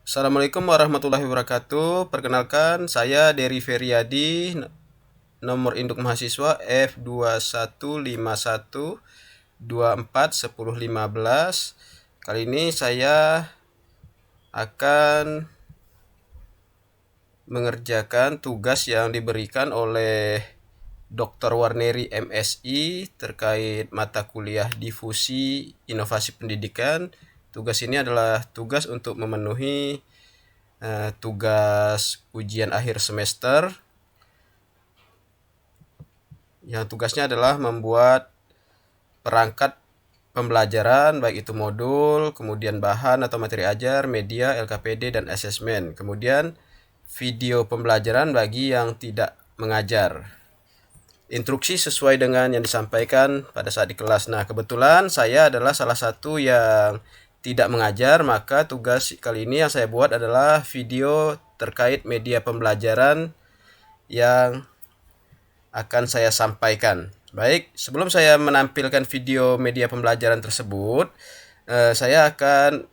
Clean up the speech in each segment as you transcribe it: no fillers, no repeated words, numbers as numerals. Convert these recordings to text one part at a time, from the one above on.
Assalamualaikum warahmatullahi wabarakatuh. Perkenalkan, saya Dery Feryadi, nomor induk mahasiswa F2151241015. Kali ini saya akan mengerjakan tugas yang diberikan oleh Dr. Warneri MSI terkait mata kuliah difusi inovasi pendidikan. Tugas ini adalah tugas untuk memenuhi tugas ujian akhir semester yang tugasnya adalah membuat perangkat pembelajaran baik itu modul, kemudian bahan atau materi ajar, media, LKPD, dan asesmen. Kemudian video pembelajaran bagi yang tidak mengajar. Instruksi sesuai dengan yang disampaikan pada saat di kelas. Nah, kebetulan saya adalah salah satu yang tidak mengajar, maka tugas kali ini yang saya buat adalah video terkait media pembelajaran yang akan saya sampaikan. Baik, sebelum saya menampilkan video media pembelajaran tersebut, saya akan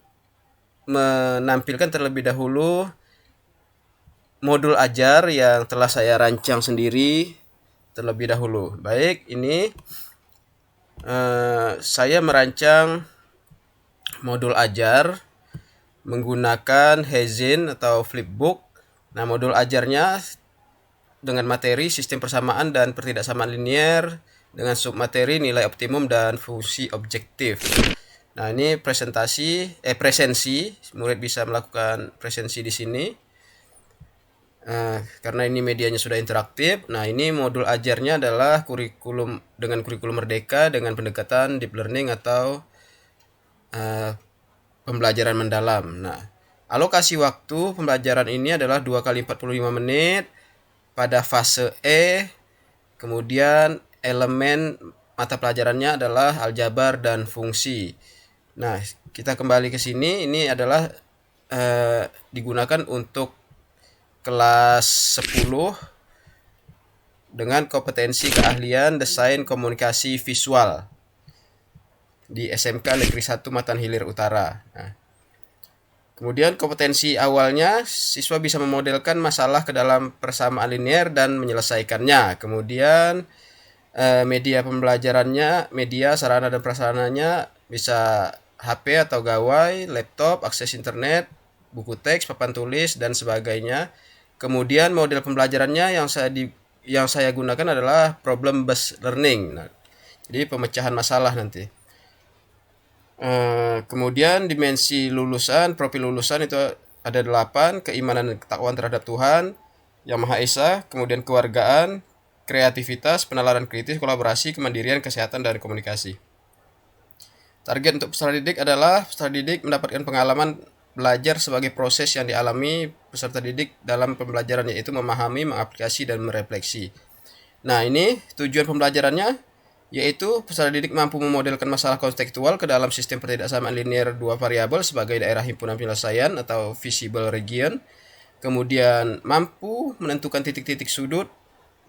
menampilkan terlebih dahulu modul ajar yang telah saya rancang sendiri terlebih dahulu. Baik, ini saya merancang modul ajar menggunakan Hezin atau Flipbook. Nah, modul ajarnya dengan materi sistem persamaan dan pertidaksamaan linier dengan submateri nilai optimum dan fungsi objektif. Nah, ini presensi, murid bisa melakukan presensi di sini. Karena ini medianya sudah interaktif. Nah, ini modul ajarnya adalah kurikulum dengan kurikulum merdeka dengan pendekatan deep learning atau pembelajaran mendalam. Nah, alokasi waktu pembelajaran ini adalah 2 kali 45 menit pada fase E. Kemudian elemen mata pelajarannya adalah aljabar dan fungsi. Nah, kita kembali ke sini. Ini adalah digunakan untuk kelas 10 dengan kompetensi keahlian desain komunikasi visual di SMK Negeri 1 Matan Hilir Utara. Nah, kemudian kompetensi awalnya, siswa bisa memodelkan masalah ke dalam persamaan linear dan menyelesaikannya. Kemudian media pembelajarannya, media, sarana dan prasarananya bisa HP atau gawai, laptop, akses internet, buku teks, papan tulis, dan sebagainya. Kemudian model pembelajarannya yang saya gunakan adalah problem based learning. Nah, jadi pemecahan masalah nanti. Kemudian dimensi lulusan, profil lulusan itu ada 8, keimanan dan ketakwaan terhadap Tuhan Yang Maha Esa, kemudian kewargaan, kreativitas, penalaran kritis, kolaborasi, kemandirian, kesehatan, dan komunikasi. Target untuk peserta didik adalah peserta didik mendapatkan pengalaman belajar sebagai proses yang dialami peserta didik dalam pembelajaran, yaitu memahami, mengaplikasi, dan merefleksi. Nah, ini tujuan pembelajarannya, yaitu peserta didik mampu memodelkan masalah kontekstual ke dalam sistem pertidaksamaan linear dua variabel sebagai daerah himpunan penyelesaian atau visible region. Kemudian mampu menentukan titik-titik sudut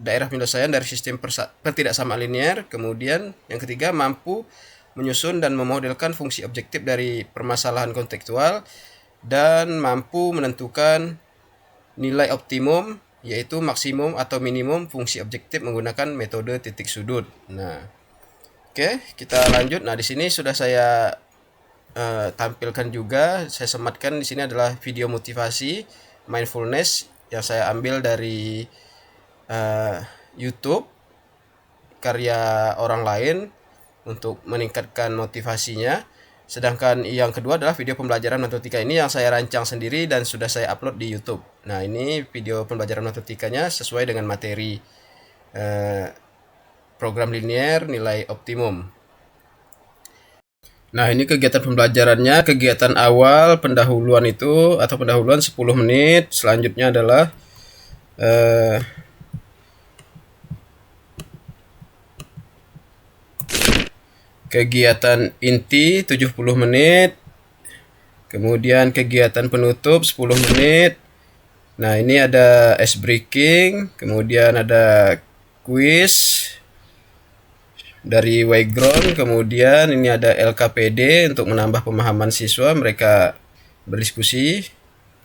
daerah penyelesaian dari sistem pertidaksamaan linear. Kemudian yang ketiga, mampu menyusun dan memodelkan fungsi objektif dari permasalahan kontekstual dan mampu menentukan nilai optimum yaitu maksimum atau minimum fungsi objektif menggunakan metode titik sudut. Nah, oke, kita lanjut. Nah, di sini sudah saya tampilkan juga, saya sematkan di sini adalah video motivasi mindfulness yang saya ambil dari YouTube karya orang lain untuk meningkatkan motivasinya. Sedangkan yang kedua adalah video pembelajaran matematika, ini yang saya rancang sendiri dan sudah saya upload di YouTube. Nah, ini video pembelajaran matematikanya sesuai dengan materi program linear nilai optimum. Nah, ini kegiatan pembelajarannya. Kegiatan awal pendahuluan itu atau pendahuluan 10 menit. Selanjutnya adalah kegiatan inti 70 menit. Kemudian kegiatan penutup 10 menit. Nah, ini ada ice breaking, kemudian ada quiz dari Wayground, kemudian ini ada LKPD untuk menambah pemahaman siswa, mereka berdiskusi.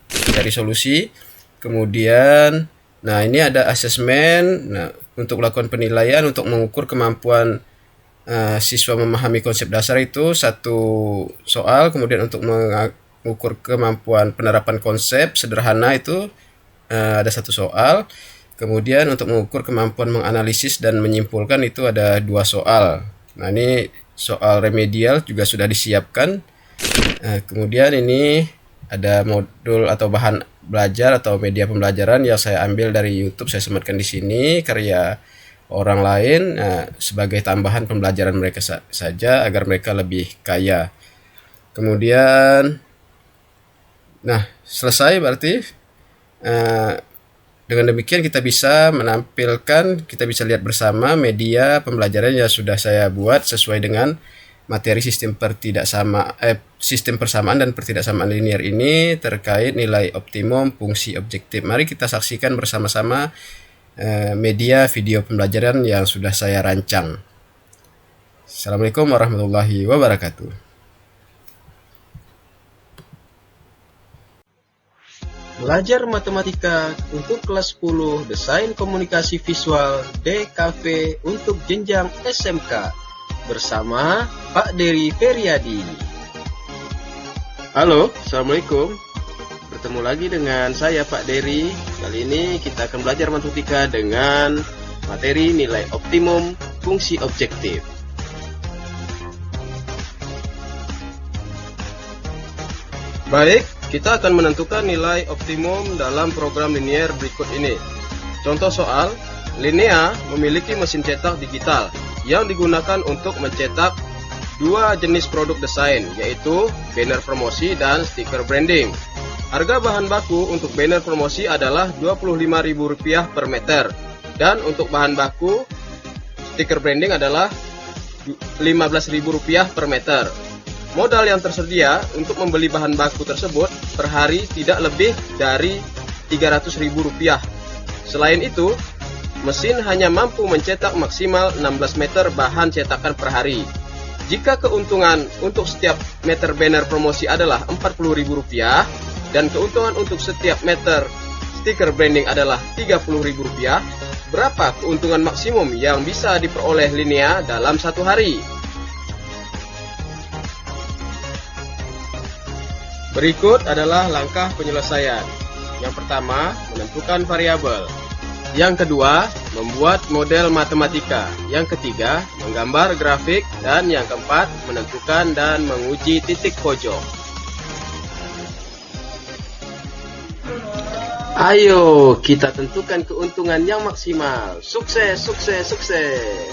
cari solusi. Kemudian nah ini ada asesmen. Nah, untuk melakukan penilaian untuk mengukur kemampuan siswa memahami konsep dasar itu satu soal. Kemudian untuk mengukur kemampuan penerapan konsep sederhana itu ada satu soal. Kemudian untuk mengukur kemampuan menganalisis dan menyimpulkan itu ada 2 soal. Nah ini soal remedial juga sudah disiapkan. Kemudian ini ada modul atau bahan belajar atau media pembelajaran yang saya ambil dari YouTube, saya sematkan di sini karya orang lain sebagai tambahan pembelajaran mereka saja agar mereka lebih kaya. Kemudian nah selesai berarti dengan demikian kita bisa menampilkan, kita bisa lihat bersama media pembelajaran yang sudah saya buat sesuai dengan materi sistem persamaan dan pertidaksamaan linear ini terkait nilai optimum fungsi objektif. Mari kita saksikan bersama-sama media video pembelajaran yang sudah saya rancang. Assalamualaikum warahmatullahi wabarakatuh. Belajar matematika untuk kelas 10 Desain Komunikasi Visual DKV untuk jenjang SMK bersama Pak Dery Feryadi. Halo, Assalamualaikum. Bertemu lagi dengan saya Pak Dery. Kali ini kita akan belajar matematika dengan materi nilai optimum fungsi objektif. Baik, kita akan menentukan nilai optimum dalam program linear berikut ini. Contoh soal, Linea memiliki mesin cetak digital yang digunakan untuk mencetak 2 jenis produk desain, yaitu banner promosi dan stiker branding. Harga bahan baku untuk banner promosi adalah Rp25.000 per meter, dan untuk bahan baku stiker branding adalah Rp15.000 per meter. Modal yang tersedia untuk membeli bahan baku tersebut per hari tidak lebih dari Rp300.000. Selain itu, mesin hanya mampu mencetak maksimal 16 meter bahan cetakan per hari. Jika keuntungan untuk setiap meter banner promosi adalah Rp40.000 dan keuntungan untuk setiap meter stiker branding adalah Rp30.000, berapa keuntungan maksimum yang bisa diperoleh Linea dalam satu hari? Berikut adalah langkah penyelesaian. Yang pertama, menentukan variabel. Yang kedua, membuat model matematika. Yang ketiga, menggambar grafik. Dan yang keempat, menentukan dan menguji titik pojok. Ayo, kita tentukan keuntungan yang maksimal. Sukses, sukses, sukses!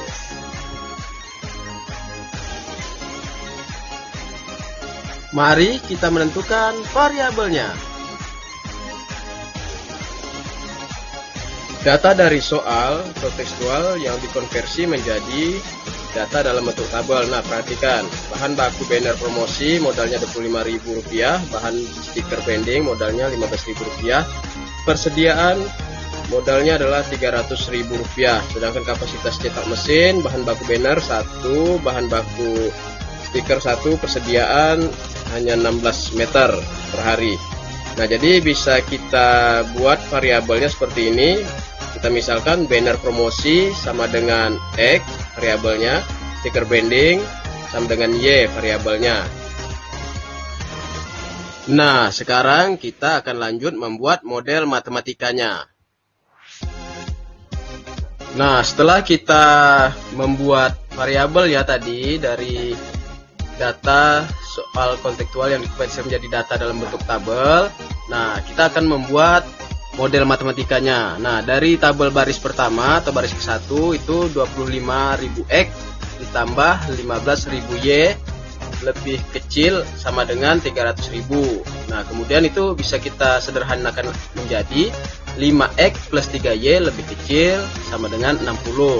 Mari kita menentukan variabelnya. Data dari soal atau tekstual yang dikonversi menjadi data dalam bentuk tabel. Nah, perhatikan, bahan baku banner promosi modalnya Rp25.000, bahan stiker branding modalnya Rp15.000, persediaan modalnya adalah Rp300.000, sedangkan kapasitas cetak mesin, bahan baku banner 1, bahan baku stiker 1, persediaan hanya 16 meter per hari. Nah, jadi bisa kita buat variabelnya seperti ini. Kita misalkan banner promosi sama dengan X variabelnya, stiker branding sama dengan Y variabelnya. Nah, sekarang kita akan lanjut membuat model matematikanya. Nah, setelah kita membuat variabel ya tadi dari data soal kontekstual yang dikonversi menjadi data dalam bentuk tabel. Nah, kita akan membuat model matematikanya. Nah, dari tabel baris pertama atau baris ke-1 itu 25.000X ditambah 15.000Y lebih kecil sama dengan 300.000. Nah, kemudian itu bisa kita sederhanakan menjadi 5X plus 3Y lebih kecil sama dengan 60.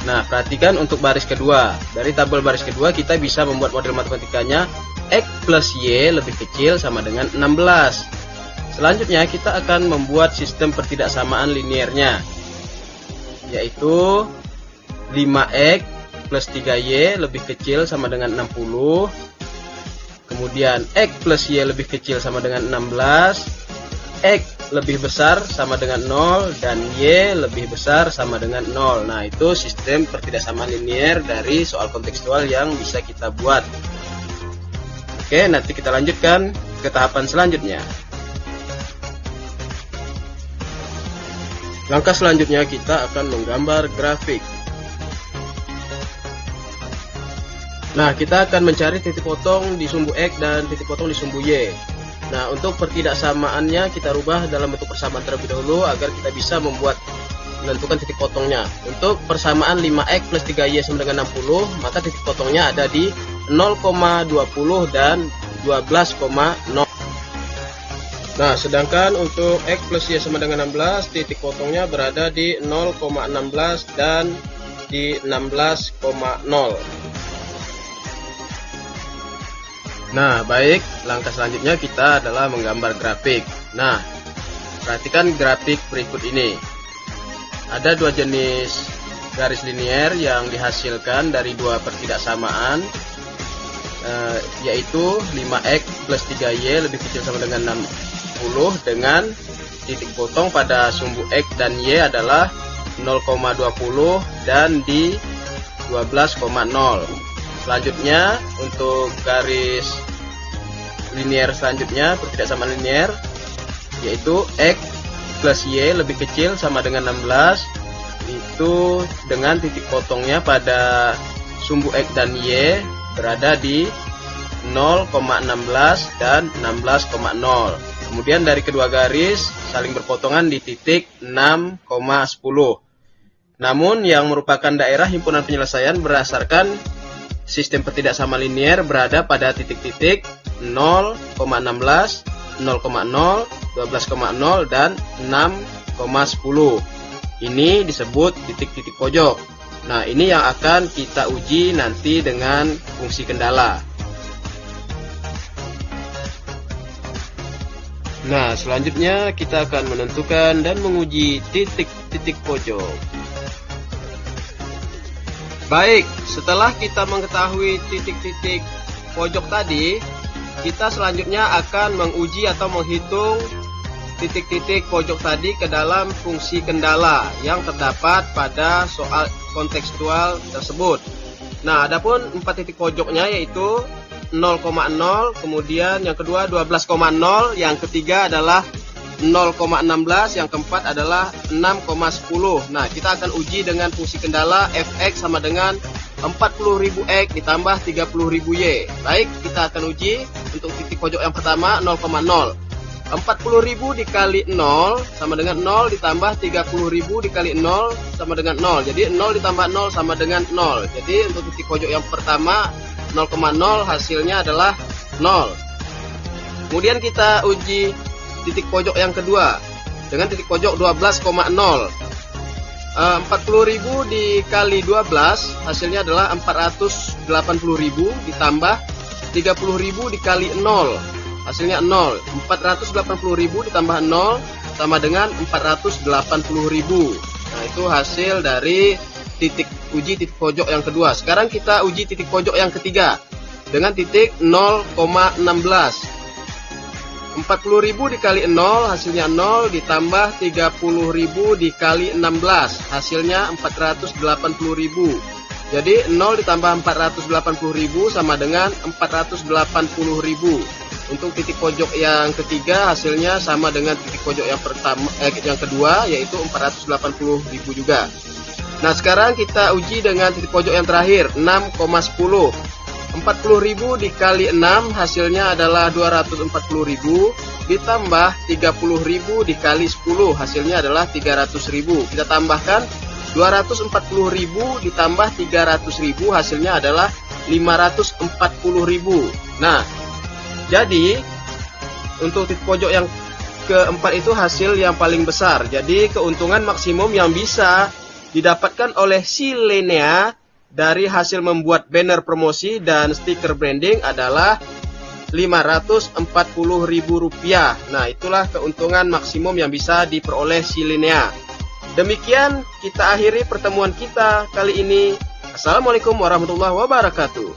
Nah, perhatikan untuk baris kedua. Dari tabel baris kedua kita bisa membuat model matematikanya X plus Y lebih kecil sama dengan 16. Selanjutnya kita akan membuat sistem pertidaksamaan linearnya, yaitu 5X plus 3Y lebih kecil sama dengan 60. Kemudian X plus Y lebih kecil sama dengan 16. X lebih besar sama dengan 0 dan Y lebih besar sama dengan 0. Nah, itu sistem pertidaksamaan linier dari soal kontekstual yang bisa kita buat. Oke, nanti kita lanjutkan ke tahapan selanjutnya. Langkah selanjutnya kita akan menggambar grafik. Nah, kita akan mencari titik potong di sumbu X dan titik potong di sumbu Y. Nah, untuk pertidaksamaannya kita rubah dalam bentuk persamaan terlebih dahulu agar kita bisa menentukan titik potongnya. Untuk persamaan 5X plus 3Y sama dengan 60, maka titik potongnya ada di 0,20 dan 12,0. Nah, sedangkan untuk X plus Y sama dengan 16, titik potongnya berada di 0,16 dan di 16,0. Nah, baik, langkah selanjutnya kita adalah menggambar grafik. Nah, perhatikan grafik berikut ini. Ada dua jenis garis linier yang dihasilkan dari dua pertidaksamaan, yaitu 5X plus 3Y lebih kecil sama dengan 60 dengan titik potong pada sumbu X dan Y adalah 0,20 dan di 12,0. Selanjutnya untuk garis linier selanjutnya, pertidaksamaan linier, yaitu X plus Y lebih kecil sama dengan 16, itu dengan titik potongnya pada sumbu X dan Y berada di 0,16 dan 16,0. Kemudian dari kedua garis saling berpotongan di titik 6,10. Namun yang merupakan daerah himpunan penyelesaian berdasarkan sistem pertidaksamaan linier berada pada titik-titik 0,16, 0,0, 12,0 dan 6,10. Ini disebut titik-titik pojok. Nah, ini yang akan kita uji nanti dengan fungsi kendala. Nah, selanjutnya kita akan menentukan dan menguji titik-titik pojok. Baik, setelah kita mengetahui titik-titik pojok tadi, kita selanjutnya akan menguji atau menghitung titik-titik pojok tadi ke dalam fungsi kendala yang terdapat pada soal kontekstual tersebut. Nah, adapun 4 titik pojoknya yaitu 0,0, kemudian yang kedua 12,0, yang ketiga adalah 0,16, yang keempat adalah 6,10. Nah, kita akan uji dengan fungsi kendala fx sama dengan 40.000 X ditambah 30.000 Y. Baik, kita akan uji untuk titik pojok yang pertama 0,0. 40.000 dikali 0 sama dengan 0 ditambah 30.000 dikali 0 sama dengan 0. Jadi 0 ditambah 0 sama dengan 0. Jadi untuk titik pojok yang pertama 0,0 hasilnya adalah 0. Kemudian kita uji titik pojok yang kedua dengan titik pojok 12,0. 40.000 dikali 12 hasilnya adalah 480.000 ditambah 30.000 dikali 0 hasilnya 0. 480.000 ditambah 0 sama dengan 480.000. Nah, itu hasil dari uji titik pojok yang kedua. Sekarang kita uji titik pojok yang ketiga dengan titik 0,16. 40.000 dikali 0 hasilnya 0 ditambah 30.000 dikali 16 hasilnya 480.000. Jadi 0 ditambah 480.000 sama dengan 480.000. Untuk titik pojok yang ketiga hasilnya sama dengan titik pojok yang yang kedua, yaitu 480.000 juga. Nah, sekarang kita uji dengan titik pojok yang terakhir 6,10. 40.000 dikali 6 hasilnya adalah 240.000 ditambah 30.000 dikali 10 hasilnya adalah 300.000. Kita tambahkan 240.000 ditambah 300.000 hasilnya adalah 540.000. Nah, jadi untuk titik pojok yang keempat itu hasil yang paling besar. Jadi keuntungan maksimum yang bisa didapatkan oleh si Lenea dari hasil membuat banner promosi dan stiker branding adalah Rp540.000. Nah, itulah keuntungan maksimum yang bisa diperoleh si Lenea. Demikian kita akhiri pertemuan kita kali ini. Assalamualaikum warahmatullahi wabarakatuh.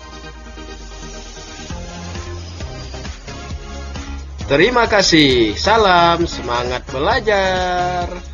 Terima kasih. Salam semangat belajar.